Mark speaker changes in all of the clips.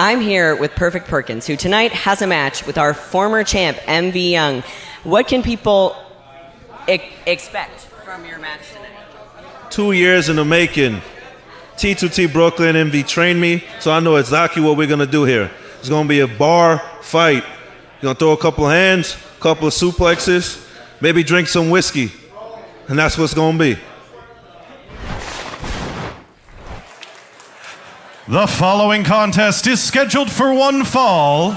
Speaker 1: I'm here with Perfect Perkins, who tonight has a match with our former champ, MV Young. What can people expect from your match tonight?
Speaker 2: 2 years in the making. T2T Brooklyn MV trained me, so I know exactly what we're going to do here. It's going to be a bar fight. You're going to throw a couple of hands, a couple of suplexes, maybe drink some whiskey, and that's what's going to be.
Speaker 3: The following contest is scheduled for one fall,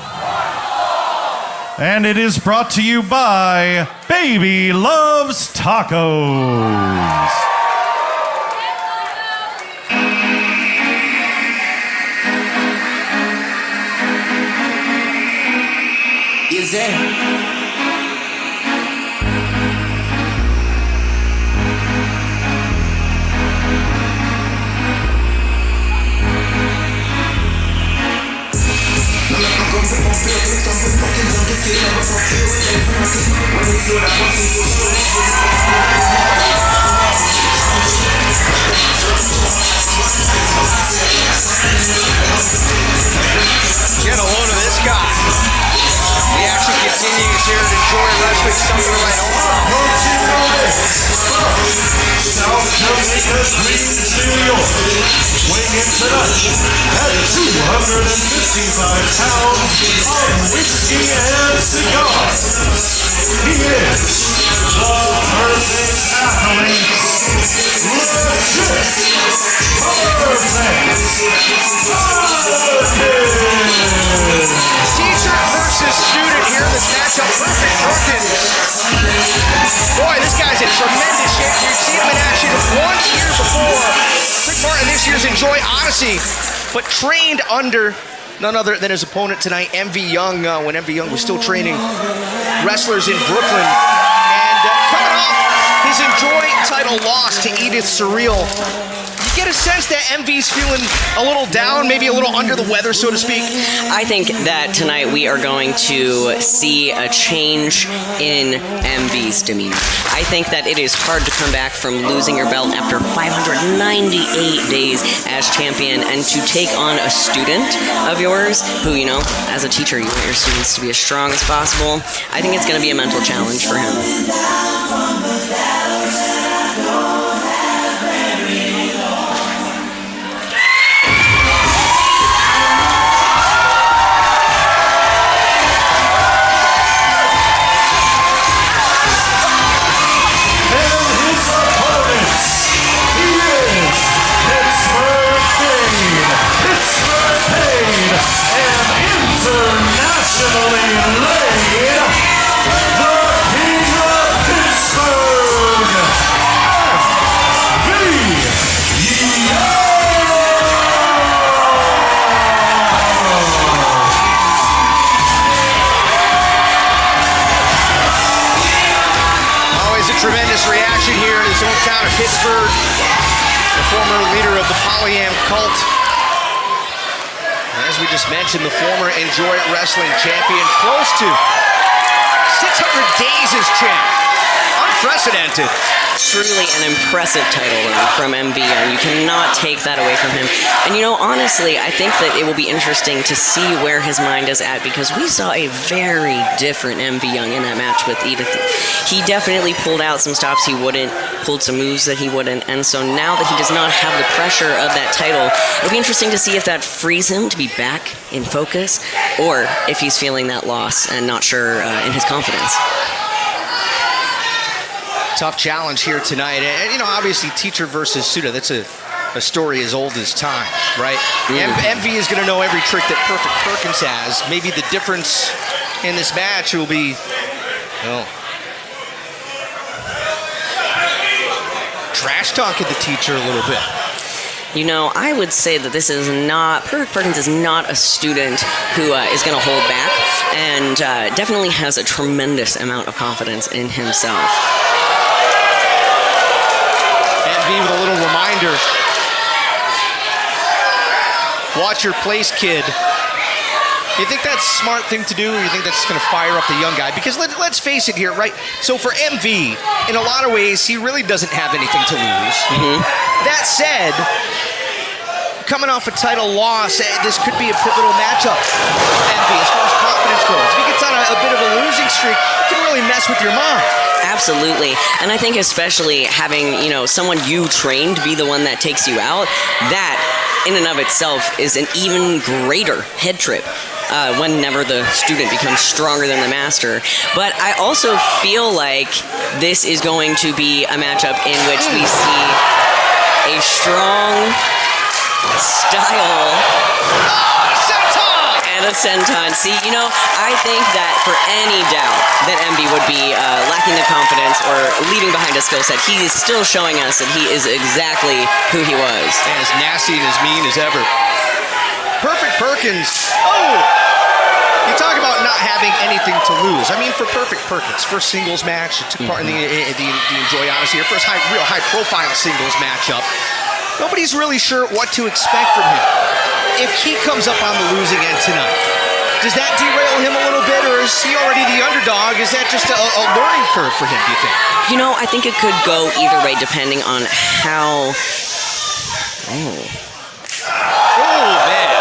Speaker 3: and it is brought to you by Baby Loves Tacos.
Speaker 4: Is it?
Speaker 5: Get a load of this guy. The action continues here at Enjoy Wrestling Summer right over.
Speaker 3: South Jamaica's Green Studio, weighing in tonight at 255 pounds of whiskey and cigars. He is the perfect athlete, legit,
Speaker 5: Teacher versus student here in this matchup. Perfect Perkins. Boy, this guy's in tremendous shape. You've seen him in action once year before. Took part in this year's Enjoy Odyssey, but trained under none other than his opponent tonight, MV Young, when MV Young was still training wrestlers in Brooklyn. And coming off his Enjoy title loss to Edith Surreal. You get a sense that MV's feeling a little down, maybe a little under the weather, so to speak.
Speaker 1: I think that tonight we are going to see a change in MV's demeanor. I think that it is hard to come back from losing your belt after 598 days as champion and to take on a student of yours who, you know, as a teacher, you want your students to be as strong as possible. I think it's going to be a mental challenge for him.
Speaker 5: Tremendous reaction here in his hometown of Pittsburgh. The former leader of the Polyam cult. As we just mentioned, the former Enjoy Wrestling champion, close to 600 days as champ. Unprecedented.
Speaker 1: Truly an impressive title run from MV Young. You cannot take that away from him. And you know, honestly, I think that it will be interesting to see where his mind is at, because we saw a very different MV Young in that match with Edith. He definitely pulled out some stops he wouldn't, pulled some moves that he wouldn't, and so now that he does not have the pressure of that title, it'll be interesting to see if that frees him to be back in focus, or if he's feeling that loss and not sure in his confidence.
Speaker 5: Tough challenge here tonight. And, you know, obviously, teacher versus student, that's a story as old as time, right? MV is going to know every trick that Perfect Perkins has. Maybe the difference in this match will be, trash talking the teacher a little bit.
Speaker 1: You know, I would say that this is not, Perfect Perkins is not a student who is going to hold back, and definitely has a tremendous amount of confidence in himself.
Speaker 5: With a little reminder. Watch your place, kid. You think that's a smart thing to do, or you think that's going to fire up the young guy? Because let's face it here, right? So for MV, in a lot of ways, he really doesn't have anything to lose. That said, coming off a title loss. This could be a pivotal matchup for Envy as far as confidence goes. If he gets on a bit of a losing streak, it can really mess with your mind.
Speaker 1: Absolutely. And I think especially having, someone you trained be the one that takes you out, that in and of itself is an even greater head trip. Whenever the student becomes stronger than the master. But I also feel like this is going to be a matchup in which we see a strong style and a senton. See, I think that for any doubt that MB would be lacking the confidence or leaving behind a skill set, he is still showing us that he is exactly who he was.
Speaker 5: And as nasty and as mean as ever. Perfect Perkins. Oh! You talk about not having anything to lose. I mean, for Perfect Perkins, first singles match, took part in the Enjoy Odyssey, first real high-profile singles matchup. Nobody's really sure what to expect from him. If he comes up on the losing end tonight, does that derail him a little bit, or is he already the underdog? Is that just a learning curve for him, do you think?
Speaker 1: I think it could go either way depending on how...
Speaker 5: Oh, man.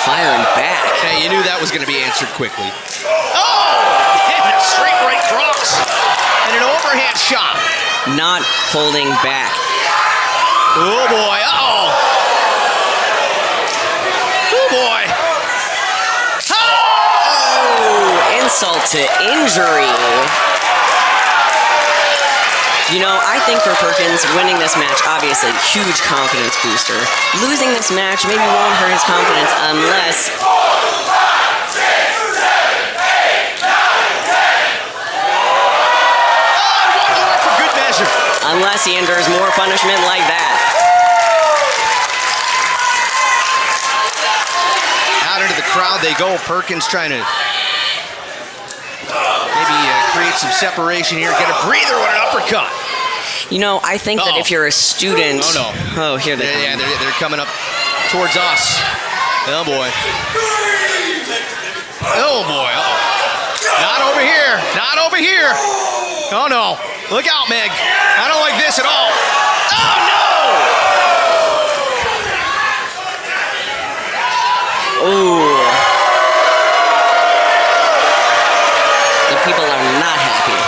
Speaker 1: Firing back.
Speaker 5: Hey, you knew that was going to be answered quickly. Oh! And a straight right cross. And an overhand shot.
Speaker 1: Not holding back.
Speaker 5: Oh, boy. Uh-oh. Oh, boy.
Speaker 1: Oh! Insult to injury. I think for Perkins, winning this match, obviously, huge confidence booster. Losing this match maybe won't hurt his confidence unless...
Speaker 5: One more for good measure.
Speaker 1: Unless he endures more punishment like that.
Speaker 5: Out into the crowd they go. Perkins trying to maybe create some separation here, get a breather with an uppercut.
Speaker 1: I think that if you're a student...
Speaker 5: Oh, no.
Speaker 1: Oh, here they come.
Speaker 5: Yeah, they're coming up towards us. Oh, boy. Oh, boy. Uh-oh. Not over here. Not over here. Oh, no. Look out, Meg. I don't like this at all. Oh, no!
Speaker 1: Ooh. The people are not happy.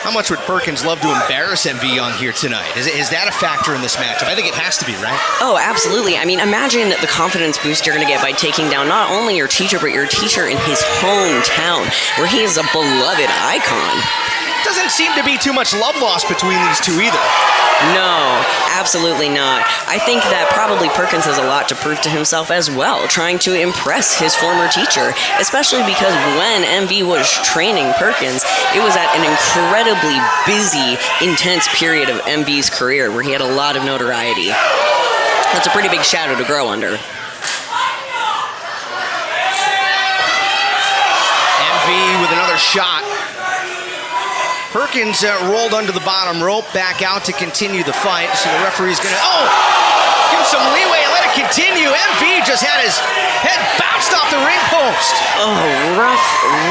Speaker 5: How much would Perkins love to embarrass MV on here tonight? Is that a factor in this matchup? I think it has to be, right?
Speaker 1: Oh, absolutely. I mean, imagine the confidence boost you're going to get by taking down not only your teacher, but your teacher in his hometown, where he is a beloved icon.
Speaker 5: Doesn't seem to be too much love lost between these two either.
Speaker 1: No, absolutely not. I think that probably Perkins has a lot to prove to himself as well, trying to impress his former teacher, especially because when MV was training Perkins, it was at an incredibly busy, intense period of MV's career where he had a lot of notoriety. That's a pretty big shadow to grow under.
Speaker 5: MV with another shot. Perkins rolled under the bottom rope, back out to continue the fight. So the referee's going to, give him some leeway and let it continue. MV just had his head bounced off the ring post.
Speaker 1: Oh,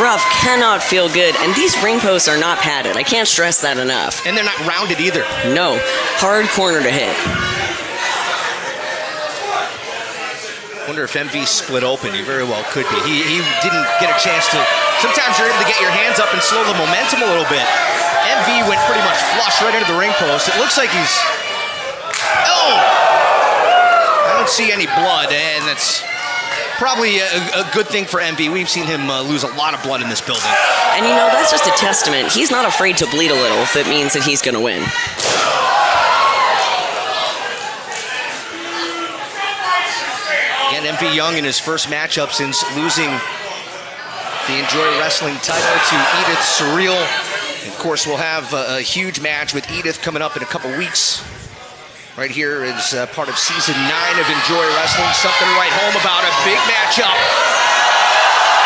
Speaker 1: rough, cannot feel good. And these ring posts are not padded. I can't stress that enough.
Speaker 5: And they're not rounded either.
Speaker 1: No, hard corner to hit.
Speaker 5: Wonder if MV split open. He very well could be. He didn't get a chance to. Sometimes you're able to get your hands up and slow the momentum a little bit. MV went pretty much flush right into the ring post. It looks like he's. Oh! I don't see any blood, and that's probably a good thing for MV. We've seen him lose a lot of blood in this building.
Speaker 1: And that's just a testament. He's not afraid to bleed a little if it means that he's going to win.
Speaker 5: Again, MV Young in his first matchup since losing the Enjoy Wrestling title to Edith Surreal. And of course, we'll have a huge match with Edith coming up in a couple weeks. Right here is part of Season 9 of Enjoy Wrestling. Something to write home about, a big matchup.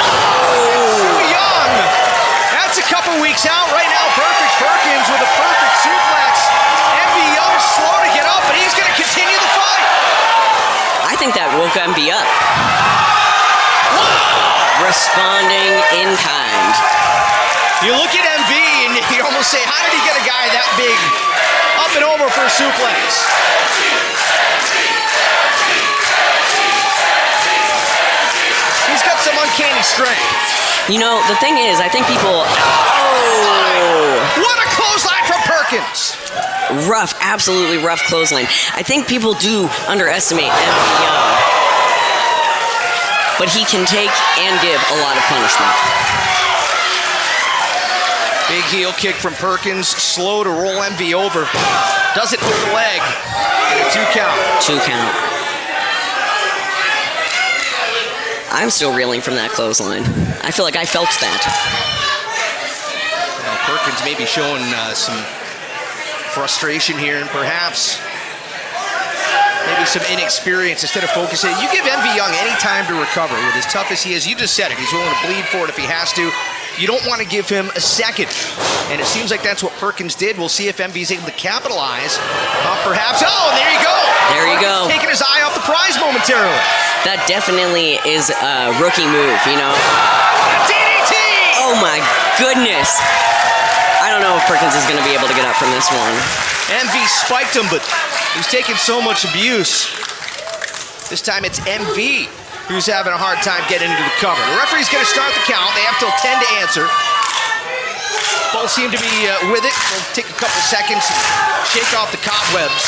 Speaker 5: Oh, Young! That's a couple weeks out. Right now, Perfect Perkins with a perfect suplex. MV Young slow to get up, but he's going to continue the fight.
Speaker 1: I think that woke MB up.
Speaker 5: Whoa!
Speaker 1: Responding in kind.
Speaker 5: You look at MV and you almost say, how did he get a guy that big up and over for a suplex? He's got some uncanny strength.
Speaker 1: You know, the thing is, I think people... Oh!
Speaker 5: What a clothesline from Perkins!
Speaker 1: Rough, absolutely rough clothesline. I think people do underestimate Envy Young. But he can take and give a lot of punishment.
Speaker 5: Big heel kick from Perkins, slow to roll Envy over. Does it with the leg. And a 2 count.
Speaker 1: 2 count. I'm still reeling from that clothesline. I feel like I felt that.
Speaker 5: Well, Perkins may be showing some frustration here and perhaps maybe some inexperience instead of focusing. You give Envy Young any time to recover. With as tough as he is, you just said it. He's willing to bleed for it if he has to. You don't want to give him a second. And it seems like that's what Perkins did. We'll see if Envy's able to capitalize. Perhaps. Oh, there you go.
Speaker 1: There you go.
Speaker 5: Taking his eye off the prize momentarily.
Speaker 1: That definitely is a rookie move, you know?
Speaker 5: DDT!
Speaker 1: Oh my goodness. I don't know if Perkins is going to be able to get up from this one.
Speaker 5: Envy spiked him, but he's taking so much abuse. This time it's Envy who's having a hard time getting into the cover. The referee's going to start the count. They have till 10 to answer. Both seem to be with it. We'll take a couple seconds and shake off the cobwebs.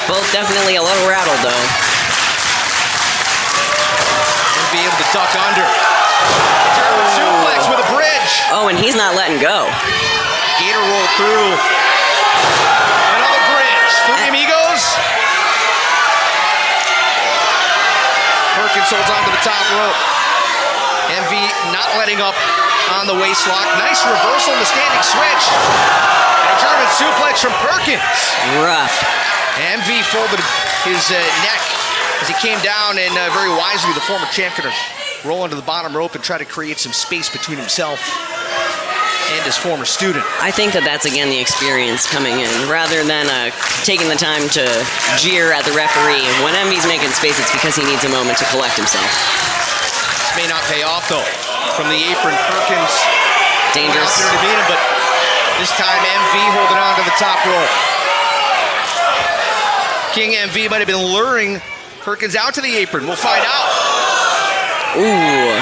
Speaker 1: Both definitely a little rattled, though.
Speaker 5: Envy able to duck under. German suplex with a bridge.
Speaker 1: Oh, and he's not letting go.
Speaker 5: Gator roll through. Another bridge. 3 amigos. Perkins holds on to the top rope. Envy not letting up on the waist lock. Nice reversal in the standing switch. And a German suplex from Perkins.
Speaker 1: Rough.
Speaker 5: Envy folded his neck as he came down, and very wisely the former champ gonna roll into the bottom rope and try to create some space between himself and his former student.
Speaker 1: I think that that's, again, the experience coming in. Rather than taking the time to jeer at the referee, when Envy's making space, it's because he needs a moment to collect himself.
Speaker 5: This may not pay off, though. From the apron, Perkins
Speaker 1: Dangerous.
Speaker 5: out there to beat him, but this time Envy holding on to the top rope. King Envy might have been luring Perkins out to the apron. We'll find out.
Speaker 1: Ooh.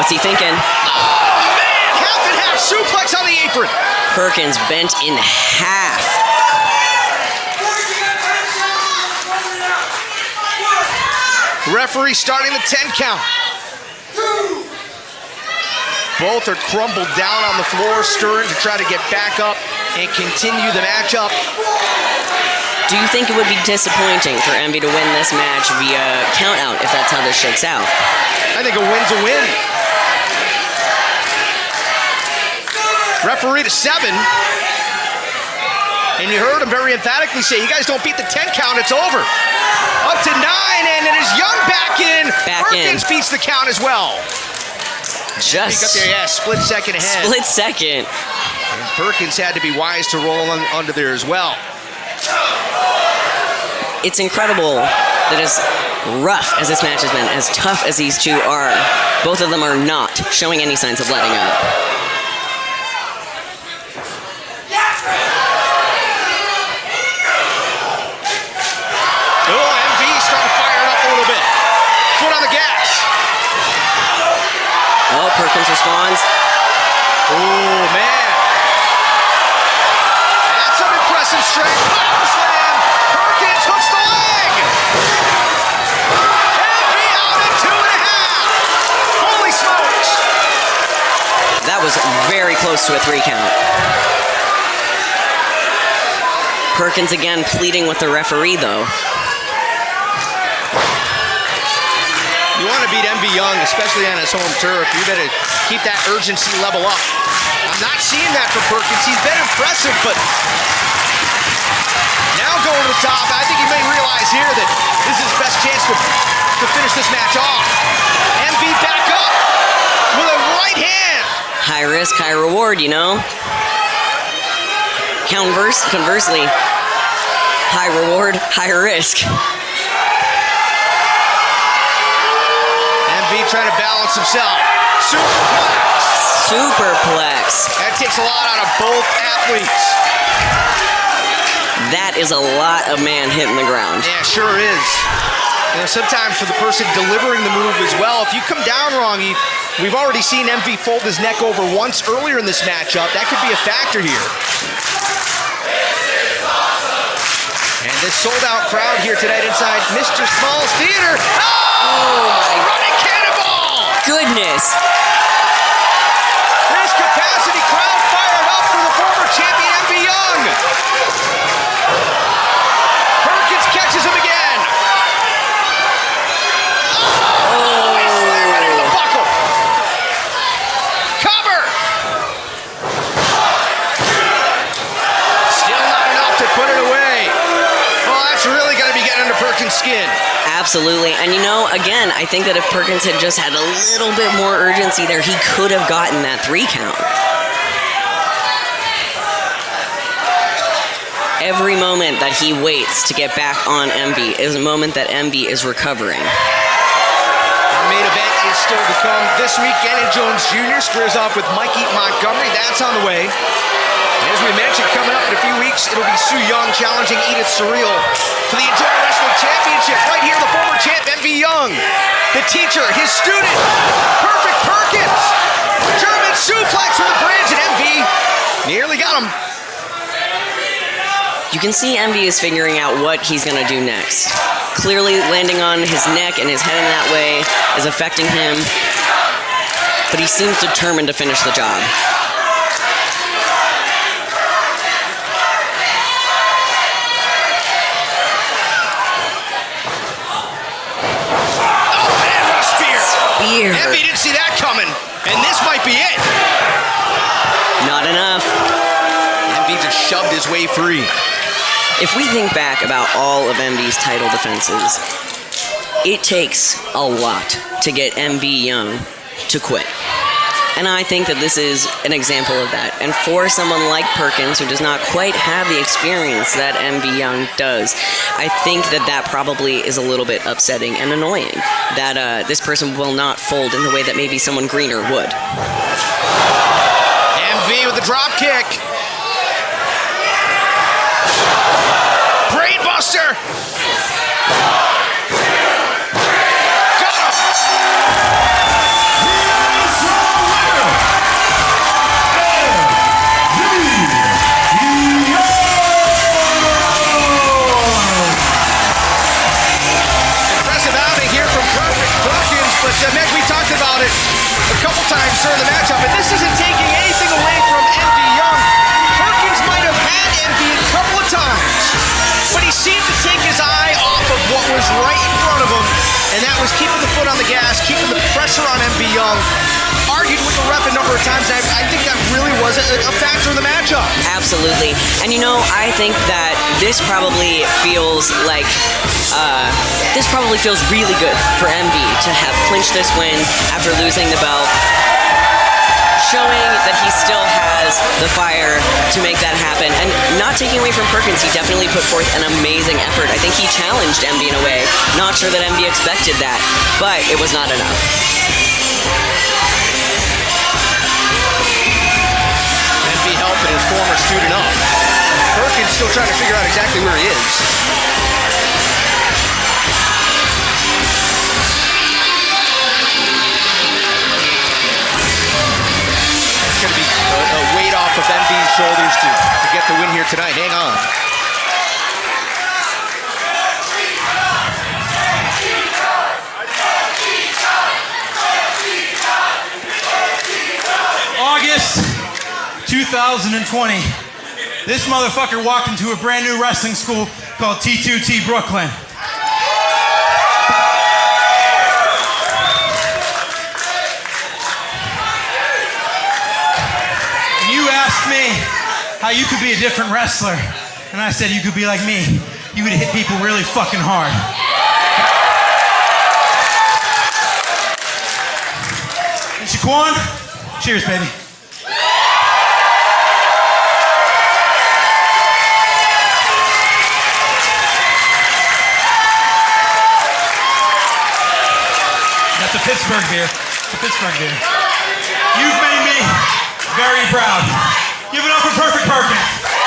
Speaker 1: What's he thinking?
Speaker 5: Half and half suplex on the apron.
Speaker 1: Perkins bent in half.
Speaker 5: Referee starting the 10 count. Both are crumbled down on the floor, stirring to try to get back up and continue the matchup.
Speaker 1: Do you think it would be disappointing for Envy to win this match via countout if that's how this shakes out?
Speaker 5: I think a win's a win. Referee to 7. And you heard him very emphatically say, you guys don't beat the 10 count, it's over. Up to 9, and it is Young back in.
Speaker 1: Back
Speaker 5: Perkins
Speaker 1: in.
Speaker 5: beats the count as well. He got
Speaker 1: Just
Speaker 5: there, yeah, split second ahead.
Speaker 1: split second.
Speaker 5: And Perkins had to be wise to roll under there as well.
Speaker 1: It's incredible that as rough as this match has been, as tough as these two are, both of them are not showing any signs of letting up.
Speaker 5: Oh, MV starting to fire it up a little bit. Foot on the gas.
Speaker 1: Oh, Perkins responds.
Speaker 5: Oh, man. That's some impressive strength. Power slam. Perkins hooks the leg. MV out at 2.5. Holy smokes.
Speaker 1: That was very close to a 3 count. Perkins again pleading with the referee, though.
Speaker 5: You want to beat MV Young, especially on his home turf. You better keep that urgency level up. I'm not seeing that for Perkins. He's been impressive, but now going to the top, I think he may realize here that this is his best chance to finish this match off. MV back up with a right hand.
Speaker 1: High risk, high reward, you know? Conversely, high reward, high risk.
Speaker 5: MV trying to balance himself. Superplex.
Speaker 1: superplex.
Speaker 5: That takes a lot out of both athletes.
Speaker 1: That is a lot of man hitting the ground.
Speaker 5: Yeah, sure is. You know, sometimes for the person delivering the move as well, if you come down wrong, we've already seen MV fold his neck over once earlier in this matchup. That could be a factor here. And this sold-out crowd here tonight inside Mr. Small's Theater. Oh my! Running cannonball!
Speaker 1: Goodness.
Speaker 5: This capacity crowd fired up for the former champion MV Young. Perkins catches him again. Oh, he slammed right into the buckle. Cover. Still not enough to put it away. Well, that's really going to be getting under Perkins' skin.
Speaker 1: Absolutely. And you know, again, I think that if Perkins had just had a little bit more urgency there, he could have gotten that 3 count. Every moment that he waits to get back on MB is a moment that MB is recovering.
Speaker 5: Our main event is still to come this week. Gannon Jones Jr. squares off with Mikey Montgomery. That's on the way. And as we mentioned, coming up in a few weeks, it'll be Sue Young challenging Edith Surreal for the Enjoy Wrestling Championship. Right here, the former champ, MV Young. The teacher, his student, Perfect Perkins. German suplex from the bridge, and MV nearly got him.
Speaker 1: You can see MV is figuring out what he's going to do next. Clearly landing on his neck and his head in that way is affecting him, but he seems determined to finish the job.
Speaker 5: MV didn't see that coming, and this might be it.
Speaker 1: Not enough.
Speaker 5: MV just shoved his way free.
Speaker 1: If we think back about all of MV's title defenses, it takes a lot to get MV Young to quit. And I think that this is an example of that. And for someone like Perkins, who does not quite have the experience that MV Young does, I think that that probably is a little bit upsetting and annoying, that this person will not fold in the way that maybe someone greener would.
Speaker 5: MV with the drop kick. Brainbuster. Got him. But Meg, we talked about it a couple times during the matchup, and this isn't taking anything away from MV Young. Perkins might have had MV a couple of times, but he seemed to take his eye off of what was right in front of him, and that was keeping the foot on the gas, keeping the pressure on MV Young. Argued with the ref a number of times, and I think that really was a factor in the matchup.
Speaker 1: Absolutely. And you know, I think that this probably feels like really good for MV to have clinched this win after losing the belt, showing that he still has the fire to make that happen. And not taking away from Perkins, he definitely put forth an amazing effort. I think he challenged MV in a way. Not sure that MV expected that, but it was not enough.
Speaker 5: MV helping his former student up. Perkins still trying to figure out exactly where he is. Going to be a weight off of MV's shoulders to get the win here tonight. Hang on.
Speaker 6: August 2020. This motherfucker walked into a brand new wrestling school called T2T Brooklyn. You asked me how you could be a different wrestler, and I said you could be like me. You would hit people really fucking hard. And Shaquan, cheers, baby. That's a Pittsburgh beer. It's a Pittsburgh beer. You've made me Very proud. Give it up for Perfect Perkins.